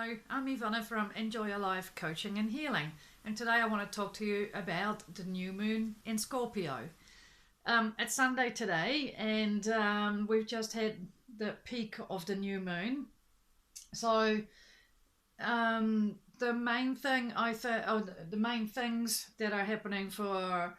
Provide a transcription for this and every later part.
Hello, I'm Yvonna from Enjoy Your Life Coaching and Healing, and today I want to talk to you about the new moon in Scorpio. It's Sunday today, and we've just had the peak of the new moon. So the main thing the main things that are happening for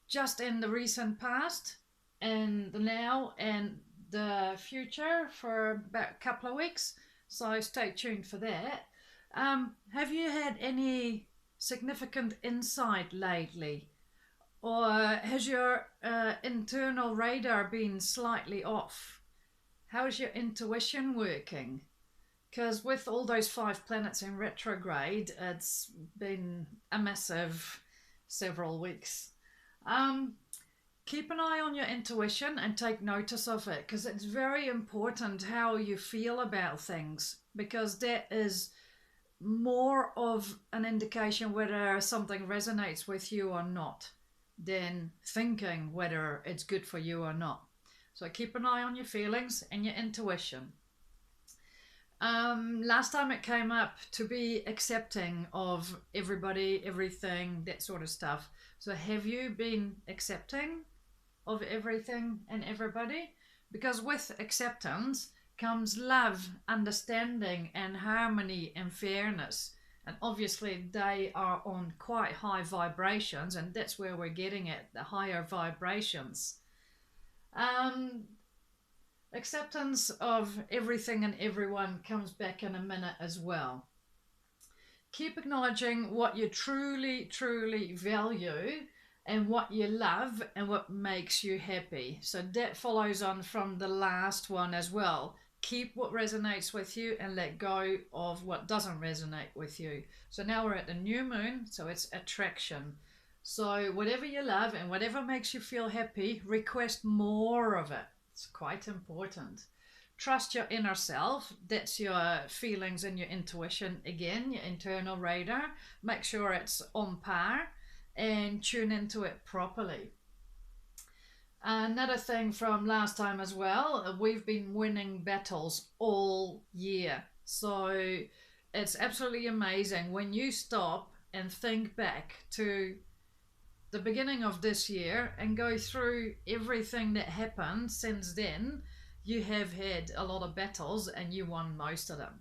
just in the recent past and the now and the future for about a couple of weeks. So stay tuned for that. Have you had any significant insight lately? Or has your internal radar been slightly off? How's your intuition working? Because with all those 5 planets in retrograde, it's been a massive several weeks. Keep an eye on your intuition and take notice of it, because it's very important how you feel about things, because that is more of an indication whether something resonates with you or not than thinking whether it's good for you or not. So keep an eye on your feelings and your intuition. Last time it came up to be accepting of everybody, everything, that sort of stuff. So have you been accepting of everything and everybody? Because with acceptance comes love, understanding and harmony and fairness, and obviously they are on quite high vibrations, and that's where we're getting at, the higher vibrations. Acceptance of everything and everyone comes back in a minute as well. Keep acknowledging what you truly value and what you love and what makes you happy. So that follows on from the last one as well. Keep what resonates with you and let go of what doesn't resonate with you. So now we're at the new moon, so it's attraction. So whatever you love and whatever makes you feel happy, request more of it. It's quite important. Trust your inner self. That's your feelings and your intuition. Again, your internal radar. Make sure it's on par and tune into it properly. Another thing from last time as well, we've been winning battles all year. So it's absolutely amazing when you stop and think back to the beginning of this year and go through everything that happened since then. You have had a lot of battles and you won most of them.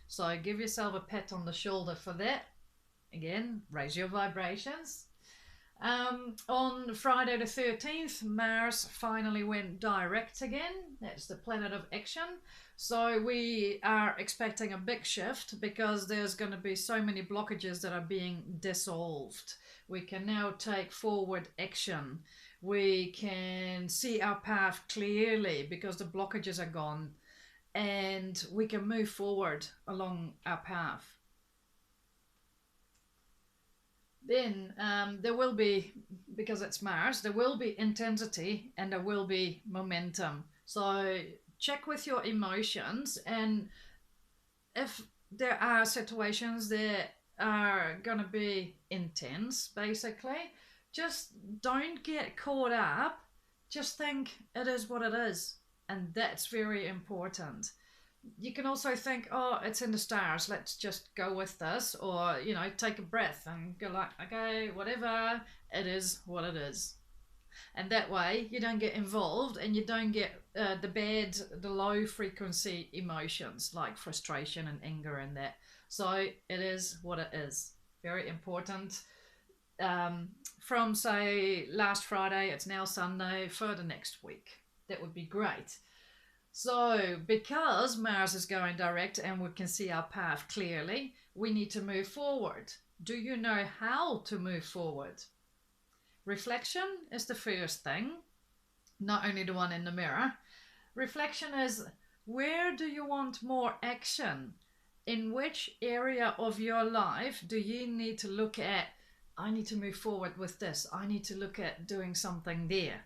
So give yourself a pat on the shoulder for that. Again, raise your vibrations. On Friday the 13th, Mars finally went direct again. That's the planet of action. So we are expecting a big shift because there's going to be so many blockages that are being dissolved. We can now take forward action. We can see our path clearly because the blockages are gone, and we can move forward along our path. Then there will be, because it's Mars, there will be intensity and there will be momentum. So check with your emotions, and if there are situations that are going to be intense, basically, just don't get caught up. Just think it is what it is, and that's very important. You can also think, oh, it's in the stars, let's just go with this, or take a breath and go like, okay, whatever, it is what it is. And that way you don't get involved and you don't get the low frequency emotions like frustration and anger and that. So it is what it is. Very important. From say last Friday, it's now Sunday, for the next week. That would be great. So because Mars is going direct and we can see our path clearly, we need to move forward. Do you know how to move forward? Reflection is the first thing, not only the one in the mirror. Reflection is, where do you want more action? In which area of your life do you need to look at, I need to move forward with this, I need to look at doing something there,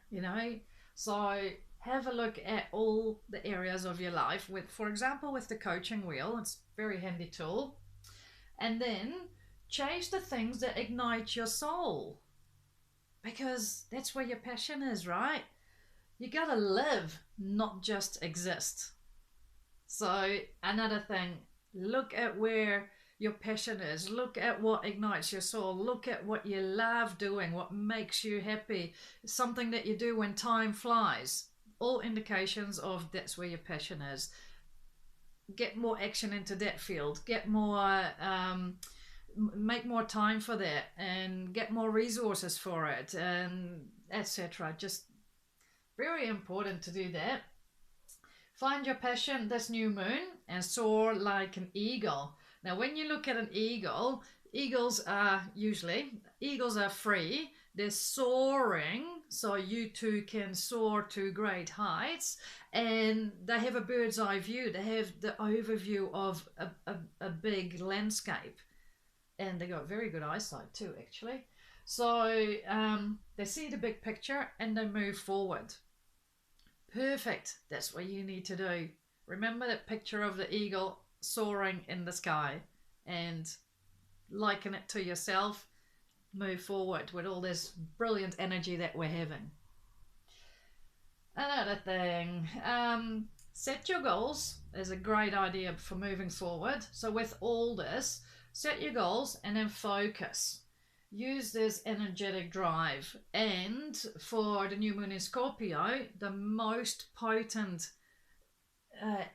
So have a look at all the areas of your life with, for example, with the coaching wheel. It's a very handy tool. And then change the things that ignite your soul, because that's where your passion is, right? You gotta live, not just exist. So another thing, Look at where your passion is. Look at what ignites your soul. Look at what you love doing, what makes you happy, something that you do when time flies. All indications of that's where your passion is. Get more action into that field. Get more, make more time for that, and get more resources for it, and etc. Just very important to do that. Find your passion this new moon and soar like an eagle. Now, when you look at an eagle, eagles are free. They're soaring, so you too can soar to great heights. And they have a bird's eye view. They have the overview of a big landscape. And they got very good eyesight too, actually. So they see the big picture and they move forward. Perfect. That's what you need to do. Remember that picture of the eagle soaring in the sky and liken it to yourself. Move forward with all this brilliant energy that we're having. Another thing, set your goals is a great idea for moving forward. So with all this, set your goals and then focus. Use this energetic drive. And for the new moon in Scorpio, the most potent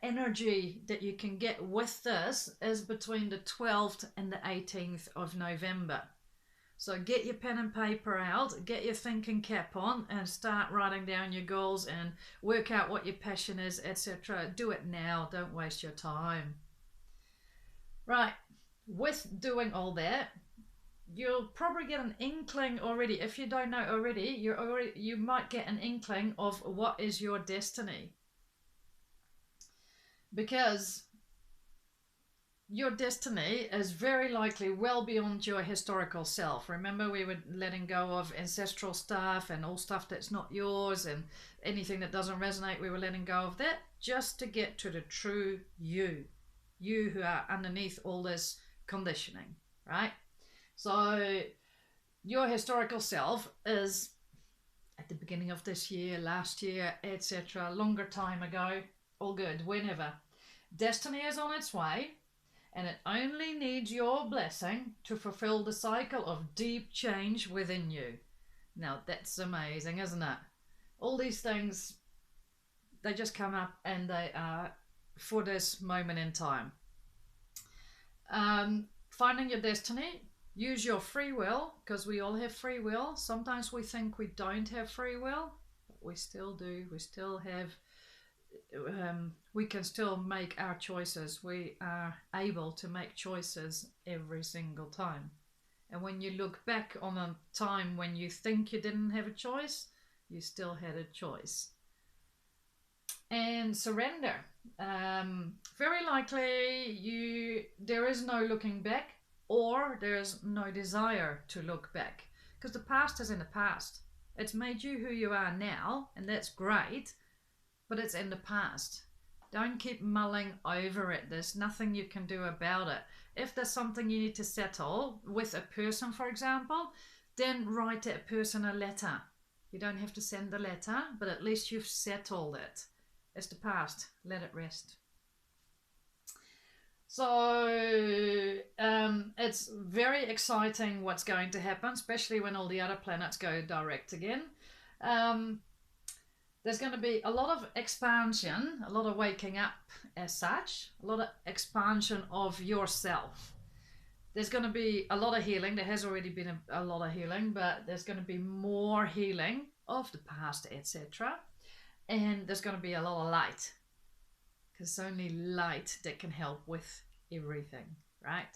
energy that you can get with this is between the 12th and the 18th of November. So get your pen and paper out, get your thinking cap on, and start writing down your goals and work out what your passion is, etc. Do it now. Don't waste your time. Right. With doing all that, you'll probably get an inkling already. If you don't know already, you might get an inkling of what is your destiny. Because your destiny is very likely well beyond your historical self. Remember, we were letting go of ancestral stuff and all stuff that's not yours, and anything that doesn't resonate, we were letting go of that just to get to the true you who are underneath all this conditioning, right? So your historical self is at the beginning of this year, last year, etc., longer time ago, all good, whenever. Destiny is on its way, and it only needs your blessing to fulfill the cycle of deep change within you. Now that's amazing, isn't it? All these things, they just come up and they are for this moment in time. Finding your destiny, use your free will, because we all have free will. Sometimes we think we don't have free will, but we still do. We still have, we can still make our choices. We are able to make choices every single time. And when you look back on a time when you think you didn't have a choice, you still had a choice. And surrender. Very likely there is no looking back, or there's no desire to look back, because the past is in the past. It's made you who you are now, and that's great, but it's in the past. Don't keep mulling over it. There's nothing you can do about it. If there's something you need to settle with a person, for example, then write that person a letter. You don't have to send the letter, but at least you've settled it. It's the past. Let it rest. So it's very exciting what's going to happen, especially when all the other planets go direct again. There's going to be a lot of expansion, a lot of waking up as such, a lot of expansion of yourself. There's going to be a lot of healing. There has already been a lot of healing, but there's going to be more healing of the past, etc. And there's going to be a lot of light, because it's only light that can help with everything, right?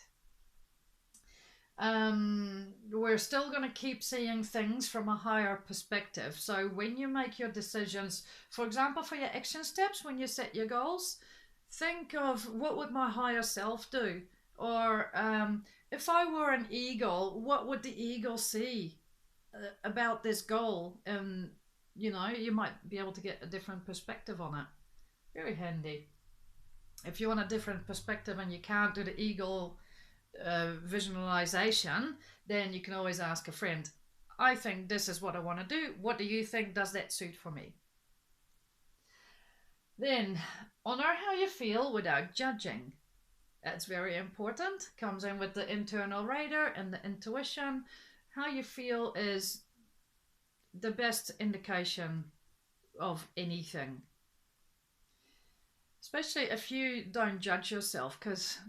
We're still going to keep seeing things from a higher perspective. So when you make your decisions, for example, for your action steps, when you set your goals, think of what would my higher self do? Or if I were an eagle, what would the eagle see about this goal? And you might be able to get a different perspective on it. Very handy. If you want a different perspective and you can't do the eagle visualization, then you can always ask a friend. I think this is what I want to do. What do you think? Does that suit for me? Then honor how you feel without judging. It's very important. Comes in with the internal radar and the intuition. How you feel is the best indication of anything. Especially if you don't judge yourself, because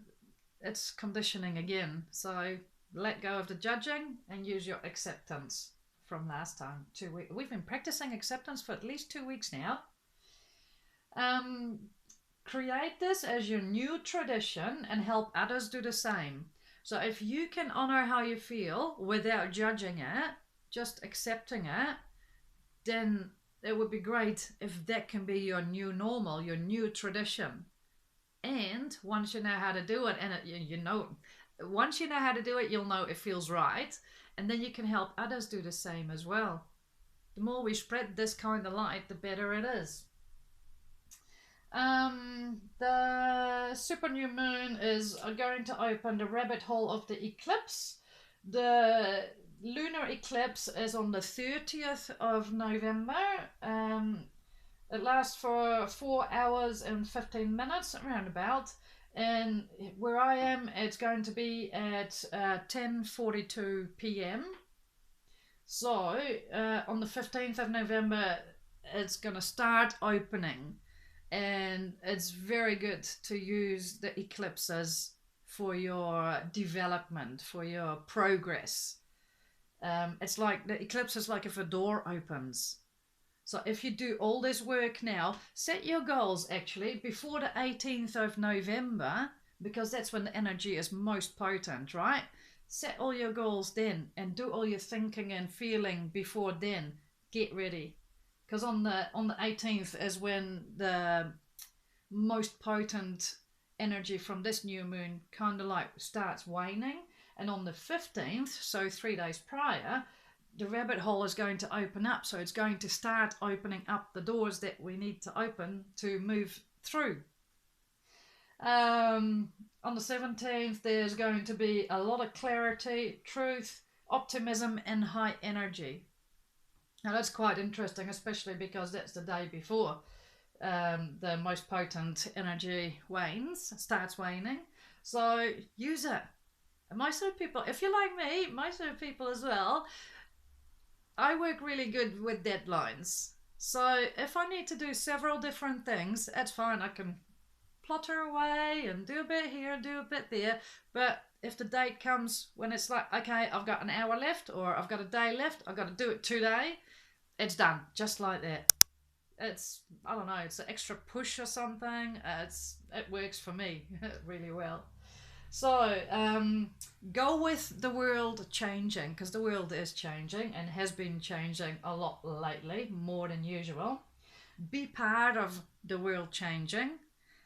it's conditioning again. So let go of the judging and use your acceptance from last time. 2 weeks. We've been practicing acceptance for at least 2 weeks now. Create this as your new tradition and help others do the same. So if you can honor how you feel without judging it, just accepting it, then it would be great if that can be your new normal, your new tradition. And once you know how to do it, and once you know how to do it, you'll know it feels right, and then you can help others do the same as well. The more we spread this kind of light, the better it is. The super new moon is going to open the rabbit hole of the eclipse. The lunar eclipse is on the 30th of November. It lasts for 4 hours and 15 minutes, around about. And where I am, it's going to be at 10:42 p.m. So on the 15th of November, it's going to start opening. And it's very good to use the eclipses for your development, for your progress. It's like the eclipse is like if a door opens. So if you do all this work now, set your goals actually before the 18th of November, because that's when the energy is most potent, right? Set all your goals then and do all your thinking and feeling before then. Get ready. Because on the 18th is when the most potent energy from this new moon kind of like starts waning, and on the 15th, so 3 days prior, the rabbit hole is going to open up. So it's going to start opening up the doors that we need to open to move through. On the 17th, there's going to be a lot of clarity, truth, optimism, and high energy. Now that's quite interesting, especially because that's the day before the most potent energy starts waning. So use it. And most of the people, if you're like me, most of the people as well, I work really good with deadlines. So if I need to do several different things, that's fine. I can plotter away and do a bit here, do a bit there. But if the date comes when it's like, okay, I've got an hour left or I've got a day left, I've got to do it today, it's done, just like that. It's, I don't know, it's an extra push or something. It works for me really well. So go with the world changing, because the world is changing and has been changing a lot lately, more than usual. Be part of the world changing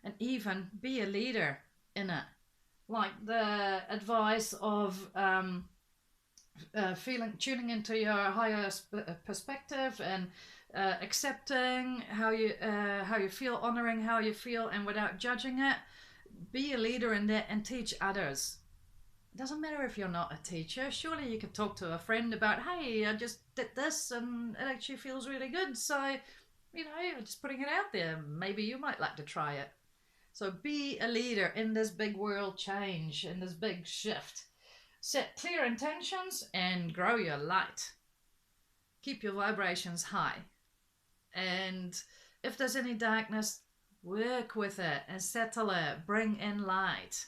and even be a leader in it. Like the advice of tuning into your higher perspective and accepting how you feel, honoring how you feel, and without judging it. Be a leader in that and teach others. It doesn't matter if you're not a teacher. Surely you could talk to a friend about, hey, I just did this and it actually feels really good. So, just putting it out there. Maybe you might like to try it. So be a leader in this big world change, in this big shift. Set clear intentions and grow your light. Keep your vibrations high. And if there's any darkness, work with it and settle it. Bring in light.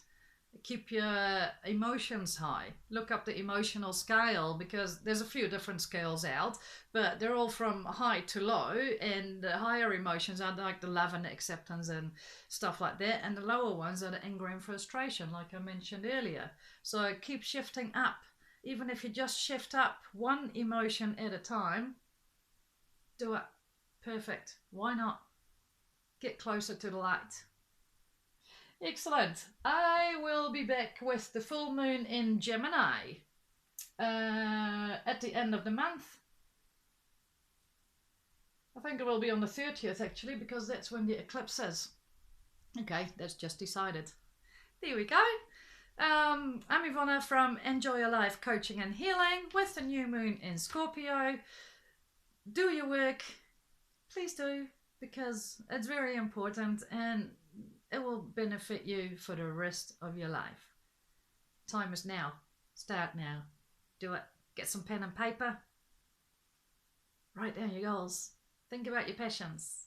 Keep your emotions high. Look up the emotional scale, because there's a few different scales out, but they're all from high to low, and the higher emotions are like the love and the acceptance and stuff like that, and the lower ones are the anger and frustration, like I mentioned earlier. So keep shifting up. Even if you just shift up one emotion at a time, do it. Perfect. Why not? Get closer to the light. Excellent. I will be back with the full moon in Gemini at the end of the month. I think it will be on the 30th actually, because that's when the eclipse is. Okay, that's just decided. There we go. I'm Yvonna from Enjoy Your Life Coaching and Healing with the new moon in Scorpio. Do your work. Please do, because it's very important, and it will benefit you for the rest of your life. Time is now. Start now. Do it. Get some pen and paper. Write down your goals. Think about your passions.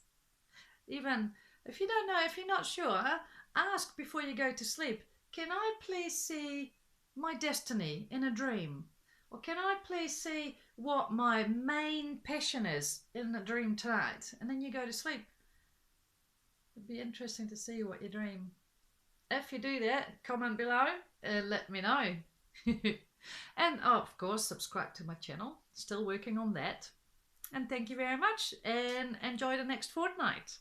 Even if you don't know, if you're not sure, ask before you go to sleep, can I please see my destiny in a dream? Or can I please see what my main passion is in a dream tonight? And then you go to sleep. It'd be interesting to see what you dream. If you do that, comment below and let me know. And of course, subscribe to my channel. Still working on that. And thank you very much and enjoy the next fortnight.